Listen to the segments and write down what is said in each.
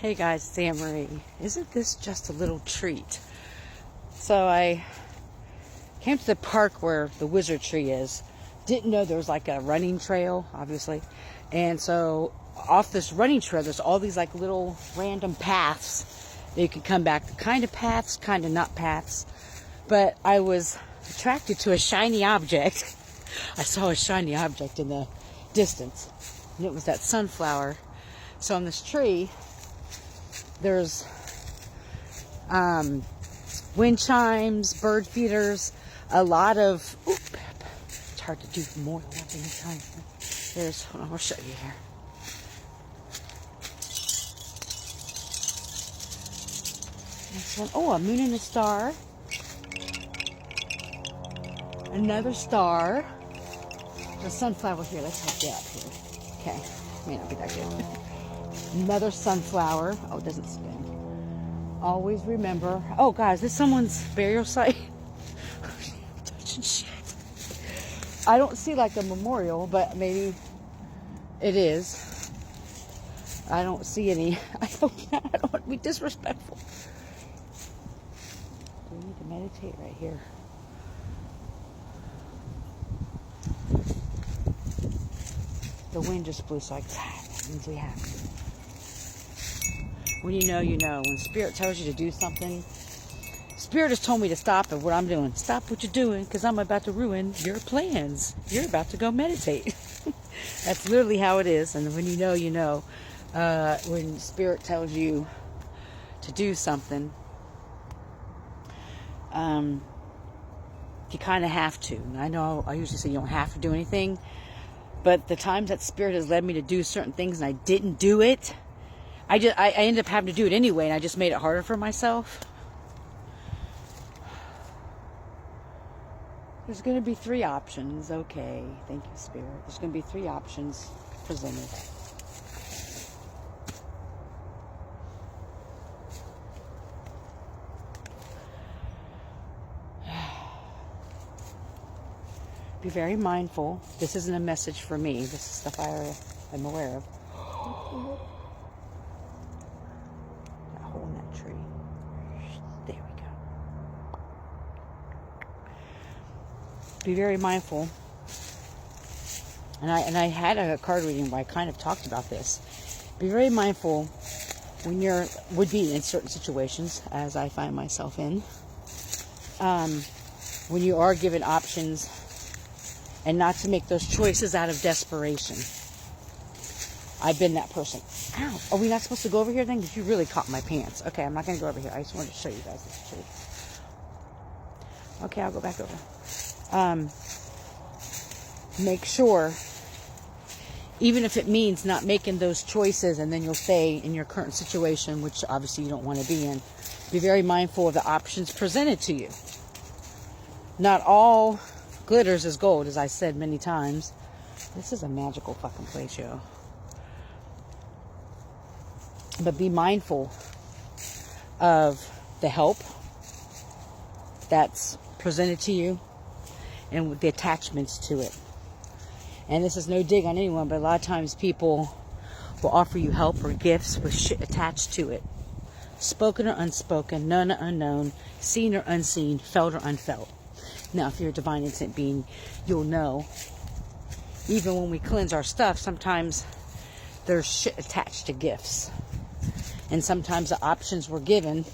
Hey guys, it's Anne Marie. Isn't this just a little treat? So I came to the park where the wizard tree is. Didn't know there was like a running trail, obviously. And so off this running trail, there's all these like little random paths that you can come back. Kind of paths, kind of not paths. But I was attracted to a shiny object. I saw a shiny object in the distance. And it was that sunflower. So on this tree, there's wind chimes, bird feeders, a lot of, it's hard to do more than one thing at a time. There's, hold on, I'll show you here. This one, oh, a moon and a star. Another star. There's a sunflower here. Let's help you up here. Okay, may not be that good. Another sunflower. Oh, it doesn't spin. Always remember. Oh, guys, this is someone's burial site. Touching shit. I don't see like a memorial, but maybe it is. I don't see any. I don't want to be disrespectful. We need to meditate right here. The wind just blew, so that means we have to. When you know, you know. When Spirit tells you to do something, Spirit has told me to stop at what I'm doing. Stop what you're doing, because I'm about to ruin your plans. You're about to go meditate. That's literally how it is. And when you know, you know. When Spirit tells you to do something, you kind of have to. And I know I usually say you don't have to do anything. But the times that Spirit has led me to do certain things and I didn't do it, I ended up having to do it anyway, and I just made it harder for myself. There's going to be 3 options. Okay, thank you, Spirit. There's going to be 3 options presented. Be very mindful. This isn't a message for me. This is stuff I'm aware of. That hole in that tree. There we go. Be very mindful. And I had a card reading where I kind of talked about this. Be very mindful when would be in certain situations, as I find myself in. When you are given options, and not to make those choices out of desperation. I've been that person. Ow. Are we not supposed to go over here then? Because you really caught my pants. Okay, I'm not going to go over here. I just wanted to show you guys this tree. Okay, I'll go back over. Make sure, even if it means not making those choices and then you'll stay in your current situation, which obviously you don't want to be in, be very mindful of the options presented to you. Not all glitters is gold, as I said many times. This is a magical fucking place, yo. But be mindful of the help that's presented to you and with the attachments to it. And this is no dig on anyone, but a lot of times people will offer you help or gifts with shit attached to it. Spoken or unspoken, known or unknown, seen or unseen, felt or unfelt. Now, if you're a divine instant being, you'll know. Even when we cleanse our stuff, sometimes there's shit attached to gifts. And sometimes the options we're given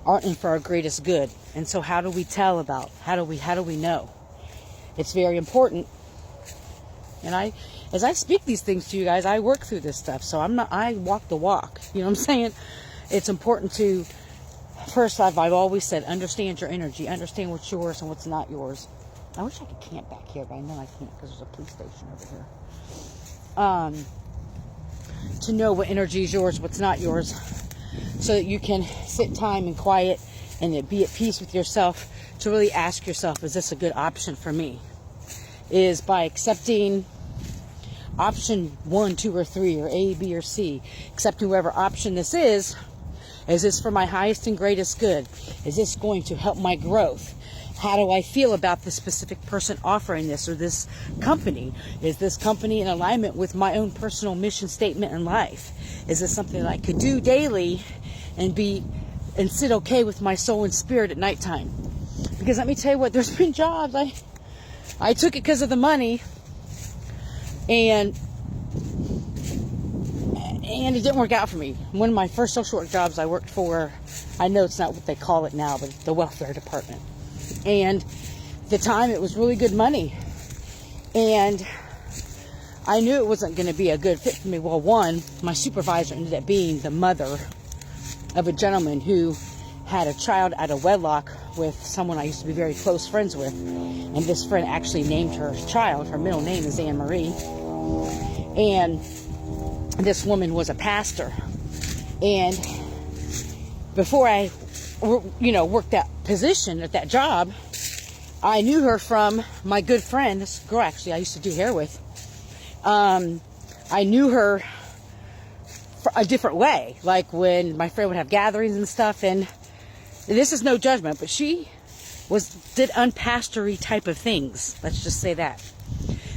aren't for our greatest good. And so how do we tell about? How do we know? It's very important. And as I speak these things to you guys, I work through this stuff. So I walk the walk. You know what I'm saying? It's important to, first, I've always said, understand your energy. Understand what's yours and what's not yours. I wish I could camp back here, but I know I can't because there's a police station over here. To know what energy is yours, what's not yours, so that you can sit in time and quiet and be at peace with yourself to really ask yourself, is this a good option for me? Is by accepting option 1, 2, or 3, or A, B, or C, accepting whatever option this is this for my highest and greatest good? Is this going to help my growth? How do I feel about this specific person offering this, or this company? Is this company in alignment with my own personal mission statement in life? Is this something that I could do daily and sit okay with my soul and spirit at nighttime? Because let me tell you what, there's been jobs, I took it because of the money, and it didn't work out for me. One of my first social work jobs I worked for, I know it's not what they call it now, but the welfare department. And at the time, it was really good money. And I knew it wasn't going to be a good fit for me. Well, one, my supervisor ended up being the mother of a gentleman who had a child out of wedlock with someone I used to be very close friends with. And this friend actually named her child. Her middle name is Anne Marie. And this woman was a pastor. And before I, worked that position at that job, I knew her from my good friend, this girl actually I used to do hair with. I knew her for a different way, like when my friend would have gatherings and stuff, and this is no judgment, but she did unpastory type of things. Let's just say that.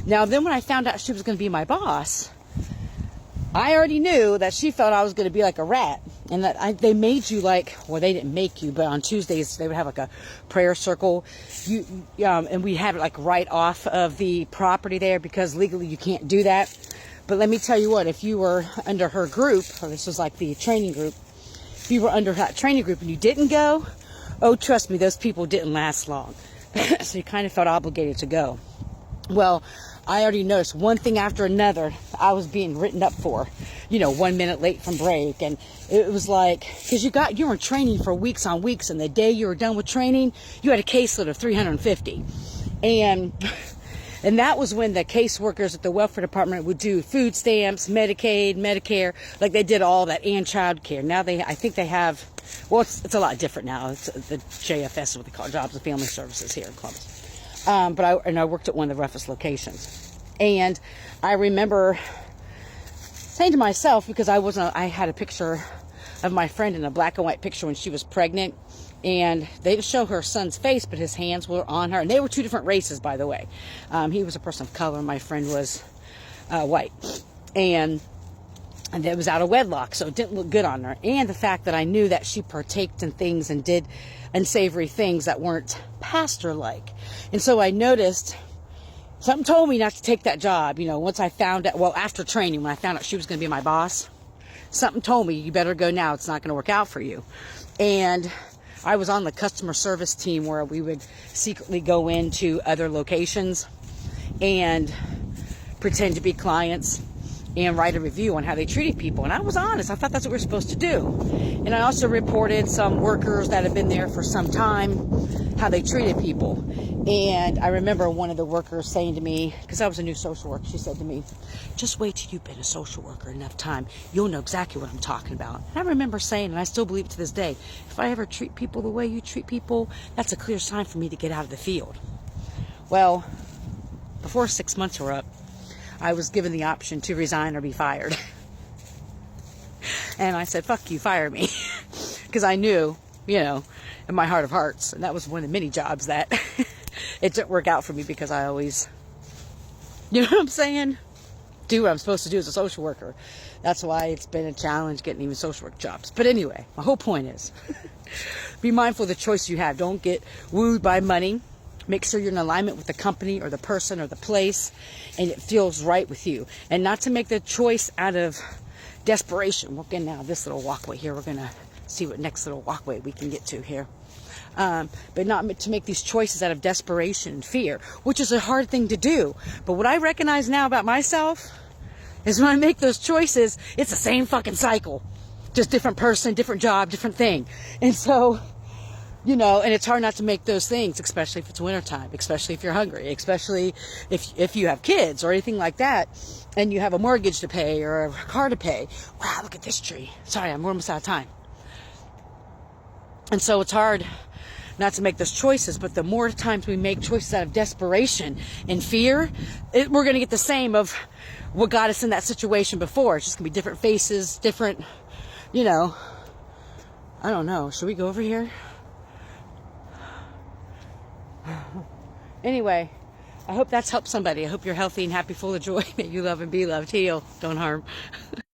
Now, then when I found out she was going to be my boss, I already knew that she felt I was going to be like a rat, and that they made you they didn't make you, but on Tuesdays they would have like a prayer circle, and we had it like right off of the property there, because legally you can't do that. But let me tell you what, if you were under her group, or this was like the training group, if you were under that training group and you didn't go, oh, trust me, those people didn't last long. So you kind of felt obligated to go. Well, I already noticed one thing after another I was being written up for, 1 minute late from break. And it was like, because you were in training for weeks on weeks, and the day you were done with training, you had a caseload of 350. And that was when the caseworkers at the welfare department would do food stamps, Medicaid, Medicare, like they did all that, and child care. Now I think they have, well, it's a lot different now. It's the JFS is what they call it, Jobs and Family Services here in Columbus. But I worked at one of the roughest locations. And I remember saying to myself, because I had a picture of my friend in a black and white picture when she was pregnant, and they didn't show her son's face, but his hands were on her. And they were two different races, by the way. He was a person of color, and my friend was white. And it was out of wedlock, so it didn't look good on her. And the fact that I knew that she partaked in things and did unsavory things that weren't pastor-like. And so I noticed, something told me not to take that job. Once I found out, well, after training, when I found out she was going to be my boss, something told me, you better go now. It's not going to work out for you. And I was on the customer service team where we would secretly go into other locations and pretend to be clients and write a review on how they treated people. And I was honest. I thought that's what we were supposed to do. And I also reported some workers that had been there for some time, how they treated people. And I remember one of the workers saying to me, because I was a new social worker, she said to me, just wait till you've been a social worker enough time. You'll know exactly what I'm talking about. And I remember saying, and I still believe it to this day, if I ever treat people the way you treat people, that's a clear sign for me to get out of the field. Well, before 6 months were up, I was given the option to resign or be fired. And I said, fuck you, fire me. Because I knew, in my heart of hearts, and that was one of the many jobs that it didn't work out for me, because I always, you know what I'm saying? Do what I'm supposed to do as a social worker. That's why it's been a challenge getting even social work jobs. But anyway, my whole point is, be mindful of the choice you have. Don't get wooed by money. Make sure you're in alignment with the company or the person or the place, and it feels right with you. And not to make the choice out of desperation. We're getting now this little walkway here. We're going to see what next little walkway we can get to here. But not to make these choices out of desperation and fear, which is a hard thing to do. But what I recognize now about myself is when I make those choices, it's the same fucking cycle. Just different person, different job, different thing. And so, and it's hard not to make those things, especially if it's wintertime, especially if you're hungry, especially if you have kids or anything like that, and you have a mortgage to pay or a car to pay. Wow, look at this tree. Sorry, I'm almost out of time. And so it's hard not to make those choices, but the more times we make choices out of desperation and fear, we're going to get the same of what got us in that situation before. It's just going to be different faces, different, I don't know. Should we go over here? Anyway, I hope that's helped somebody. I hope you're healthy and happy, full of joy. May you love and be loved. Heal, don't harm.